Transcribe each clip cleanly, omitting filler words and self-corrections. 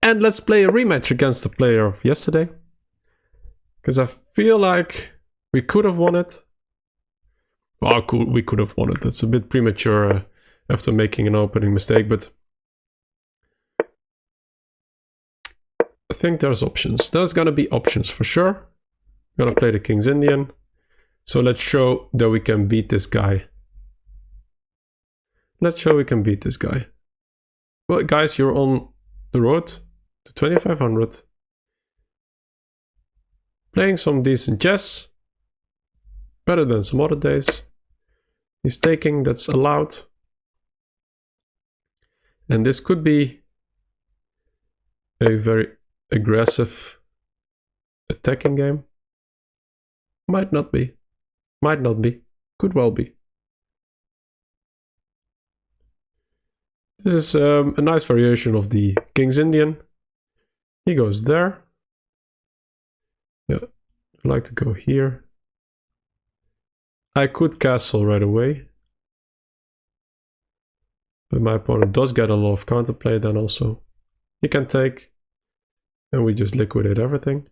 And let's play a rematch against the player of yesterday. Because I feel like we could have won it. Well, we could have won it. That's a bit premature after making an opening mistake, but I think there's options. There's gonna be options for sure. I'm gonna play the King's Indian. So let's show that we can beat this guy. Let's show we can beat this guy. Well, guys, you're on the road to 2500. Playing some decent chess. Better than some other days. He's taking, that's allowed. And this could be a very aggressive attacking game. Might not be. Might not be. Could well be. This is a nice variation of the King's Indian. He goes there. Yeah, I'd like to go here. I could castle right away. But my opponent does get a lot of counterplay then also. He can take. And we just liquidate everything.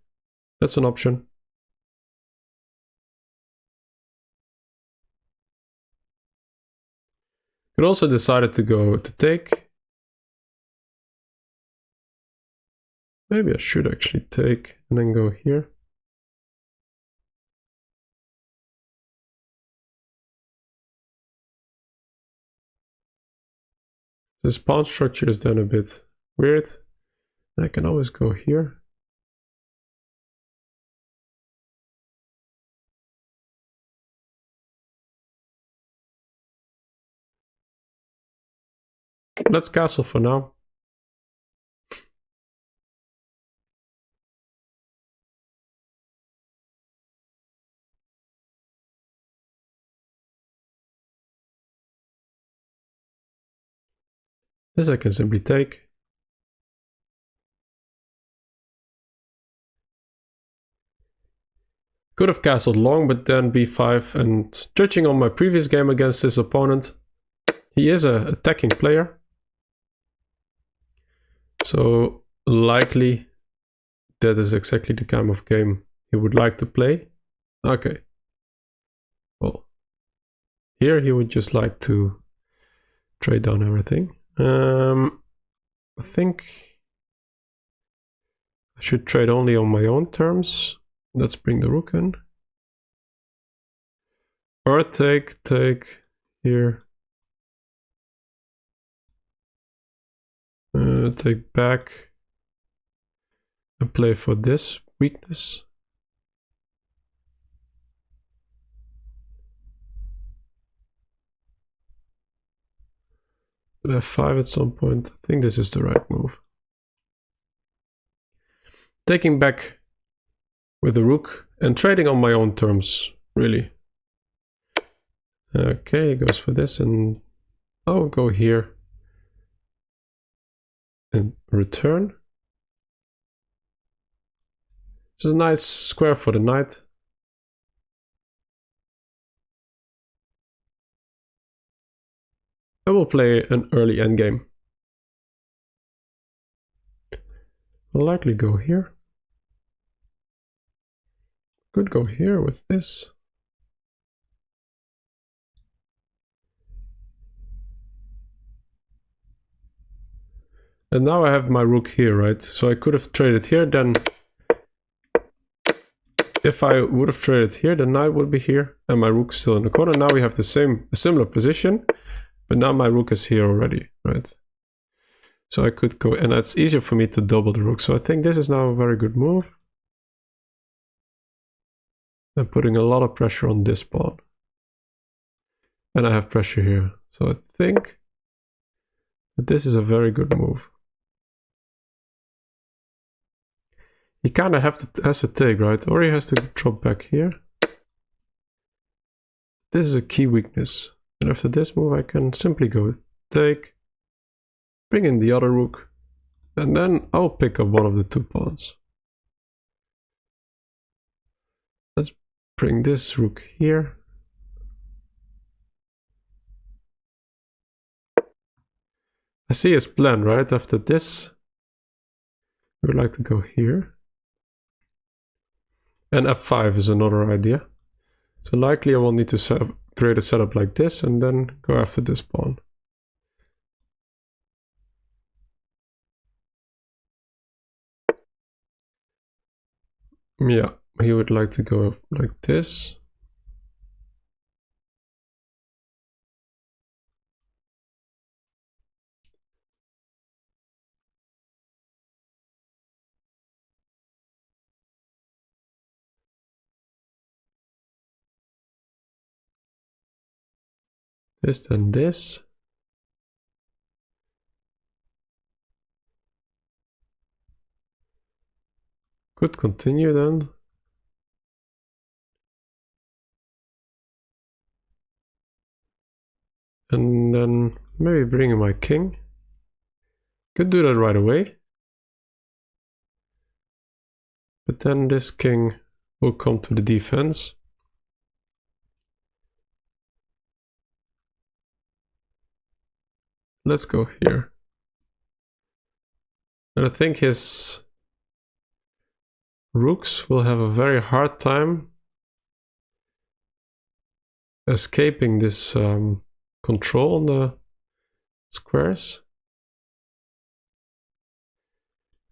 That's an option. It also decided to go to take. Maybe I should actually take and then go here. This pawn structure is then a bit weird. I can always go here. Let's castle for now. This I can simply take. Could have castled long, but then b5, and judging on my previous game against this opponent, he is an attacking player. So likely that is exactly the kind of game he would like to play. Okay. Well, here he would just like to trade down everything. I think I should trade only on my own terms. Let's bring the rook in. Or take here. Take back and play for this weakness. F5 at some point. I think this is the right move. Taking back with the rook and trading on my own terms, really. Okay, it goes for this and I'll go here and return. This is a nice square for the knight. I will play an early endgame. I'll likely go here. Could go here with this. And now I have my rook here, right? So I could have traded here, then if I would have traded here, the knight would be here and my rook's still in the corner. Now we have a similar position, but now my rook is here already, right? So I could go, and it's easier for me to double the rook. So I think this is now a very good move. I'm putting a lot of pressure on this pawn. And I have pressure here. So I think that this is a very good move. He kind of has to take, right? Or he has to drop back here. This is a key weakness. And after this move I can simply go take, bring in the other rook, and then I'll pick up one of the two pawns. Let's bring this rook here. I see his plan, right? After this, would like to go here. And f5 is another idea. So likely I will need to create a setup like this and then go after this pawn. Yeah, he would like to go like this. This, then this. Could continue then. And then maybe bring in my king. Could do that right away. But then this king will come to the defense. Let's go here. And I think his rooks will have a very hard time escaping this control on the squares.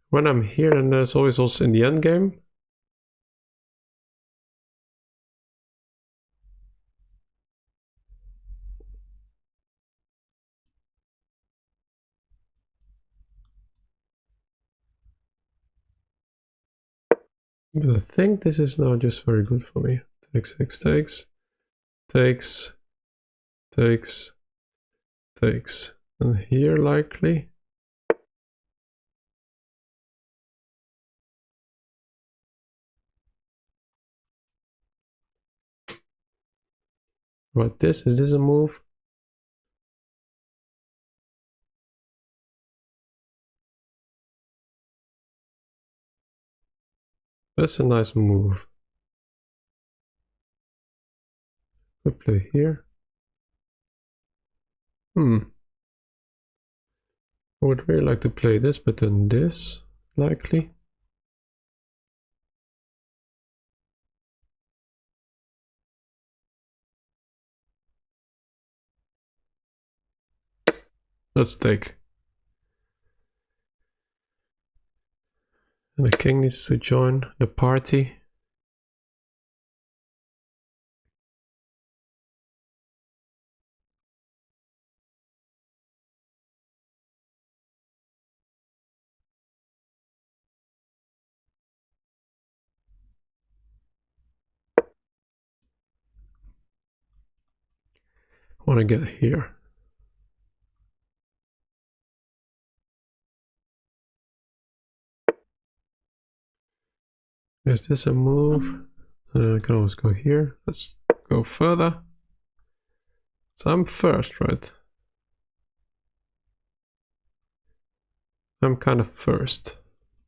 When I'm here, and there's always also in the endgame. But I think this is now just very good for me. Takes, takes, takes, takes, takes, takes. And here likely. Right, is this a move? That's a nice move. Good play here. I would really like to play this, but then this, likely. Let's take. And the king needs to join the party. I want to get here. Is this a move? I can always go here. Let's go further. So I'm first, right? I'm kind of first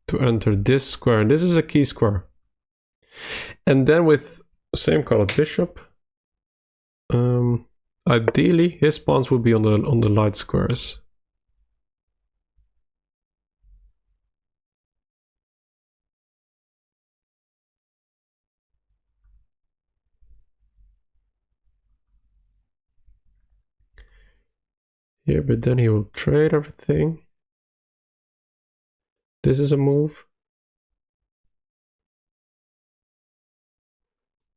to enter this square. And this is a key square. And then with same colored bishop, ideally his pawns would be on the light squares. Here, but then he will trade everything. This is a move.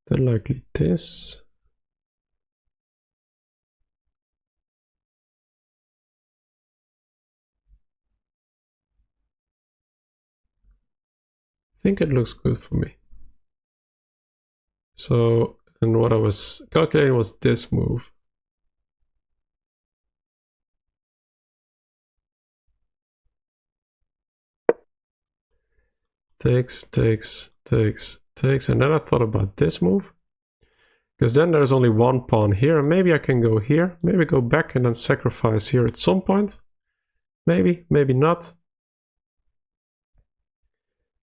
Then likely this. I think it looks good for me. So, and what I was calculating was this move. Takes, takes, takes, takes. And then I thought about this move. Because then there's only one pawn here. And maybe I can go here. Maybe go back and then sacrifice here at some point. Maybe, maybe not.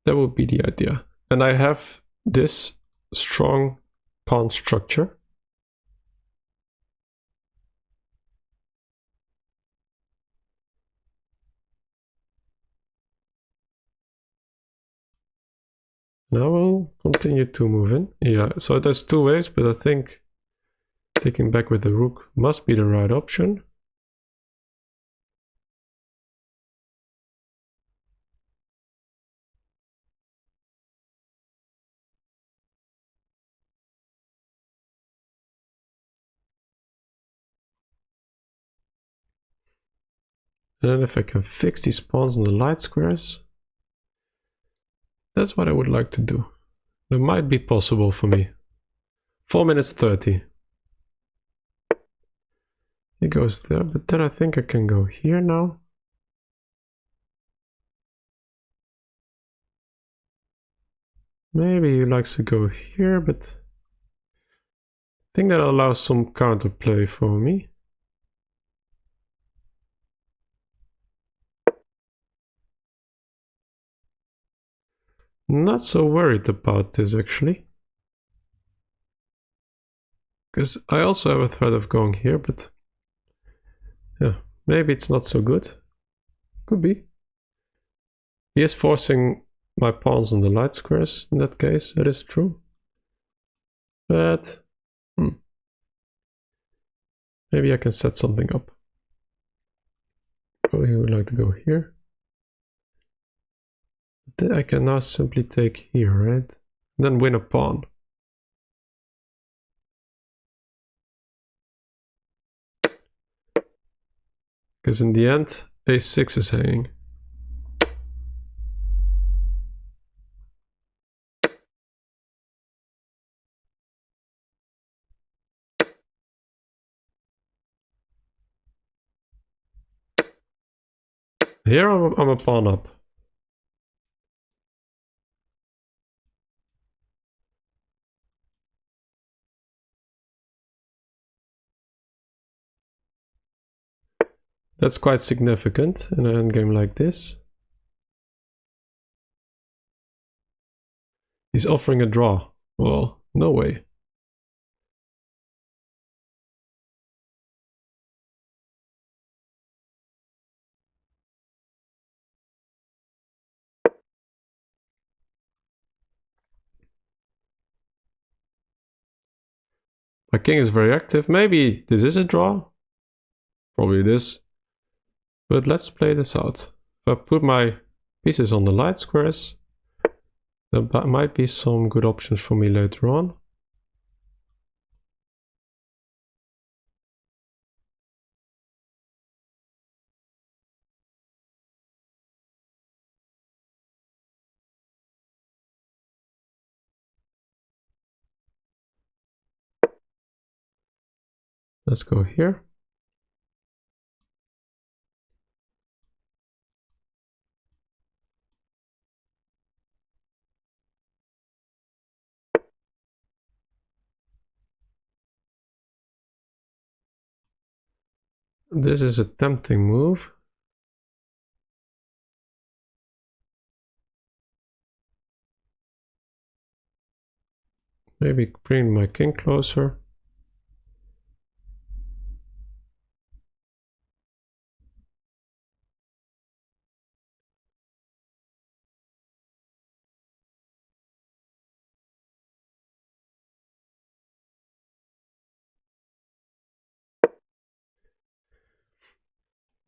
That would be the idea. And I have this strong pawn structure. Now we'll continue to move in. Yeah, so there's two ways, but I think taking back with the rook must be the right option. And then if I can fix these pawns on the light squares, that's what I would like to do. That might be possible for me. 4 minutes 30. He goes there, but then I think I can go here now. Maybe he likes to go here, but I think that allows some counterplay for me. Not so worried about this actually. Because I also have a threat of going here, but yeah, maybe it's not so good. Could be. He is forcing my pawns on the light squares in that case, that is true. But maybe I can set something up. Oh, he would like to go here. Then I can now simply take here, right? And then win a pawn. Because in the end, a6 is hanging. Here I'm a pawn up. That's quite significant in an endgame like this. He's offering a draw. Well, no way. My king is very active. Maybe this is a draw. Probably it is. But let's play this out. If I put my pieces on the light squares, there might be some good options for me later on. Let's go here. This is a tempting move. Maybe bring my king closer.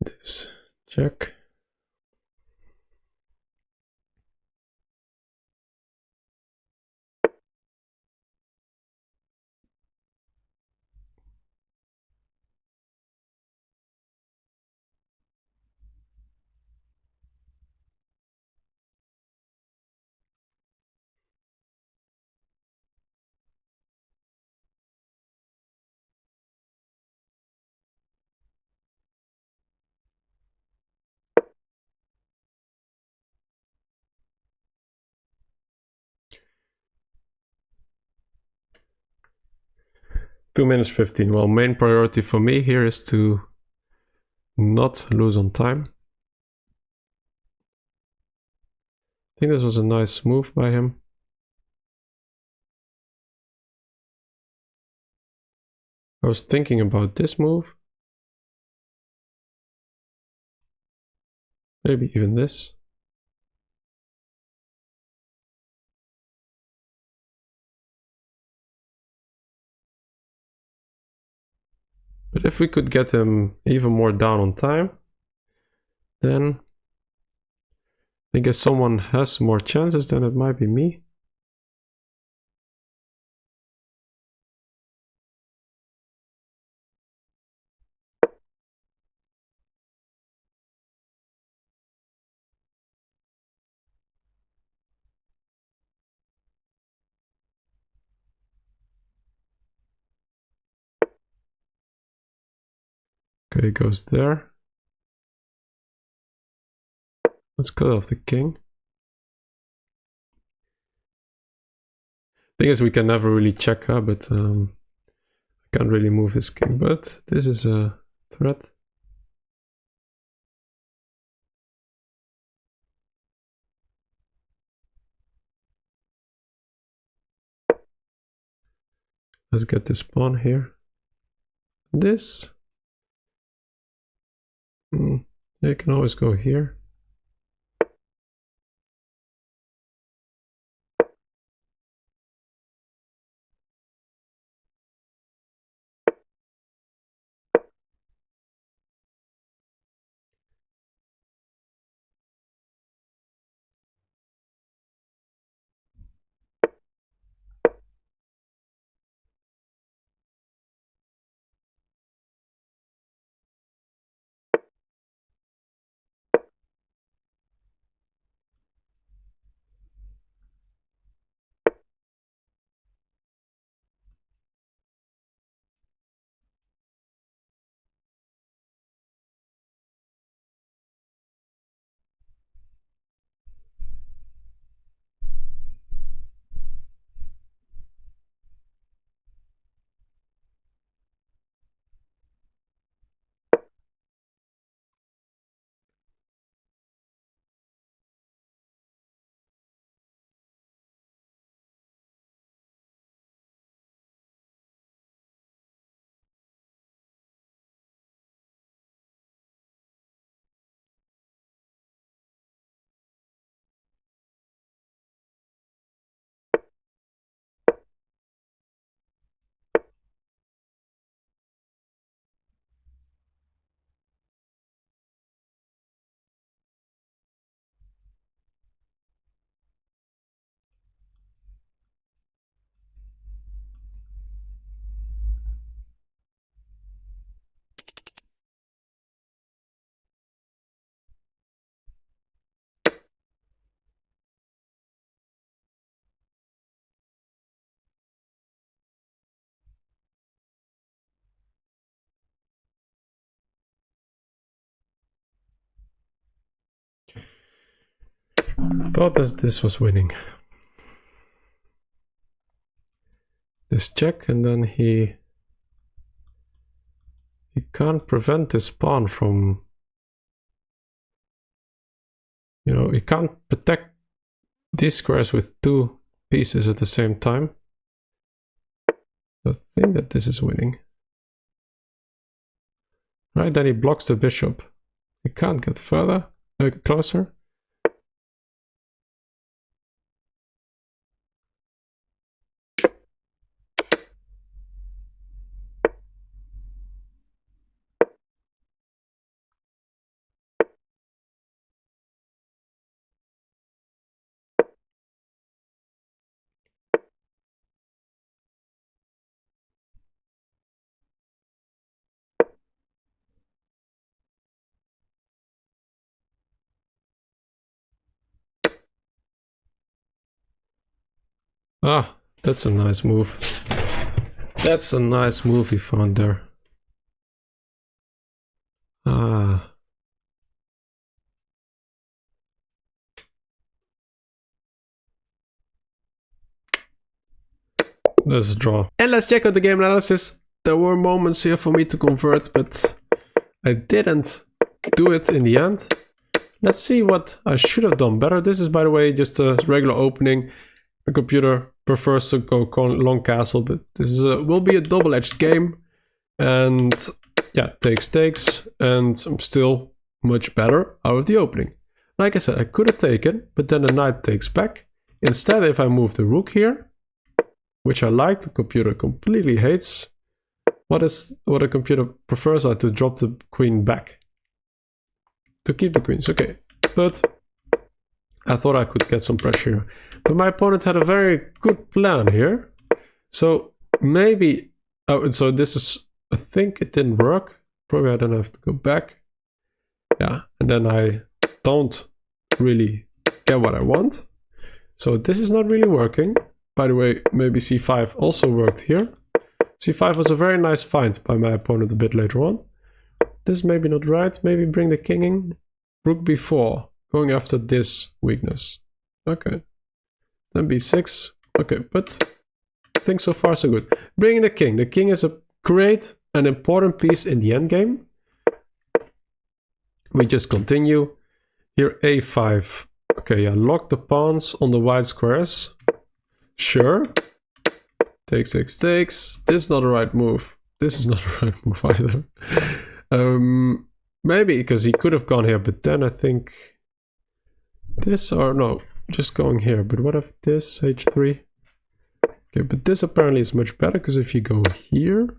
This check. Two minutes 15. Well, main priority for me here is to not lose on time. I think this was a nice move by him. I was thinking about this move. Maybe even this. But if we could get him even more down on time, then I guess someone has more chances, then it might be me. Okay, he goes there. Let's cut off the king. Thing is, we can never really check her, but I can't really move this king. But this is a threat. Let's get this pawn here. This. Yeah, you can always go here. Thought that this was winning. This check, and then he can't prevent this pawn from, you know, he can't protect these squares with two pieces at the same time. I think that this is winning. Right, then he blocks the bishop. He can't get further, closer. Ah, that's a nice move. That's a nice move he found there. Ah. Let's draw. And let's check out the game analysis. There were moments here for me to convert, but I didn't do it in the end. Let's see what I should have done better. This is, by the way, just a regular opening. The computer prefers to go long castle, but this is will be a double-edged game. And yeah, takes, and I'm still much better out of the opening. Like I said, I could have taken, but then the knight takes back. Instead, if I move the rook here, which I like, the computer completely hates. what a computer prefers are to drop the queen back. To keep the queens, okay. But I thought I could get some pressure. But my opponent had a very good plan here. So maybe, so this is, I think it didn't work. Probably I don't have to go back. Yeah, and then I don't really get what I want. So this is not really working. By the way, maybe c5 also worked here. c5 was a very nice find by my opponent a bit later on. This is maybe not right. Maybe bring the king in. Rook b4. Going after this weakness. Okay. Then b6. Okay, but I think so far so good. Bringing the king. The king is a great and important piece in the endgame. We just continue. Here a5. Okay, yeah, lock the pawns on the white squares. Sure. Takes, takes, takes. This is not the right move. This is not the right move either. Maybe because he could have gone here, but then I think this, or no, just going here. But what if this, h3? Okay, but this apparently is much better, because if you go here,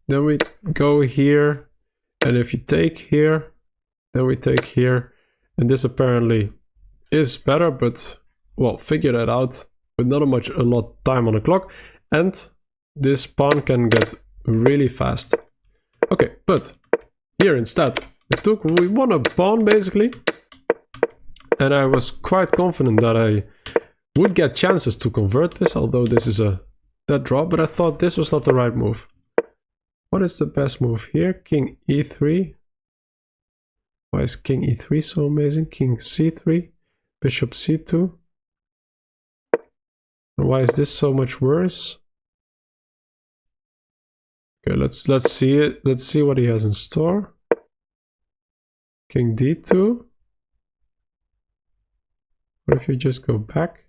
then we go here, and if you take here, then we take here, and this apparently is better, but, well, figure that out with not a lot time on the clock, and this pawn can get really fast. Okay, but here instead, we won a pawn basically, and I was quite confident that I would get chances to convert this, although this is a dead draw, but I thought this was not the right move. What is the best move here? King e3. Why is king e3 so amazing? King c3, bishop c2. And why is this so much worse? Okay, let's see it. Let's see what he has in store. King d2. What if you just go back?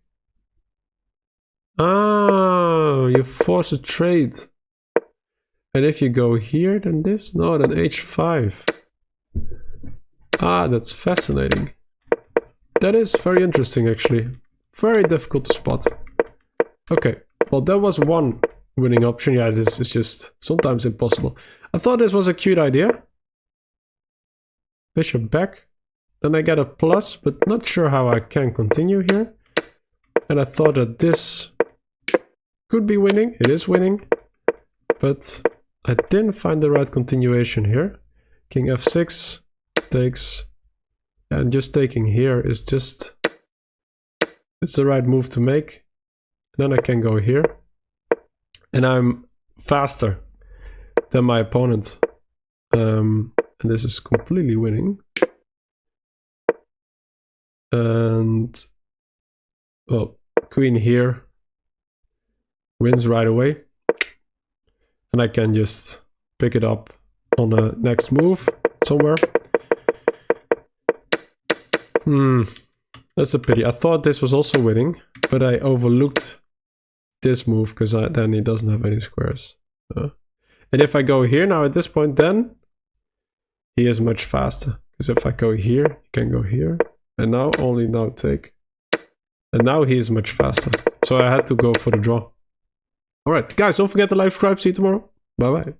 Ah, you force a trade. And if you go here, then this? No, then h5. Ah, that's fascinating. That is very interesting, actually. Very difficult to spot. Okay, well, that was one winning option. Yeah, this is just sometimes impossible. I thought this was a cute idea. Bishop back. Then I get a plus, but not sure how I can continue here. And I thought that this could be winning. It is winning. But I didn't find the right continuation here. King f6 takes. And just taking here is just... it's the right move to make. And then I can go here. And I'm faster than my opponent. And this is completely winning. And, well, queen here wins right away. And I can just pick it up on the next move somewhere. That's a pity. I thought this was also winning, but I overlooked this move because then he doesn't have any squares. And if I go here now at this point, then he is much faster. Because if I go here, he can go here. And now only now take. And now he is much faster. So I had to go for the draw. Alright, guys, don't forget to like, subscribe. See you tomorrow. Bye bye.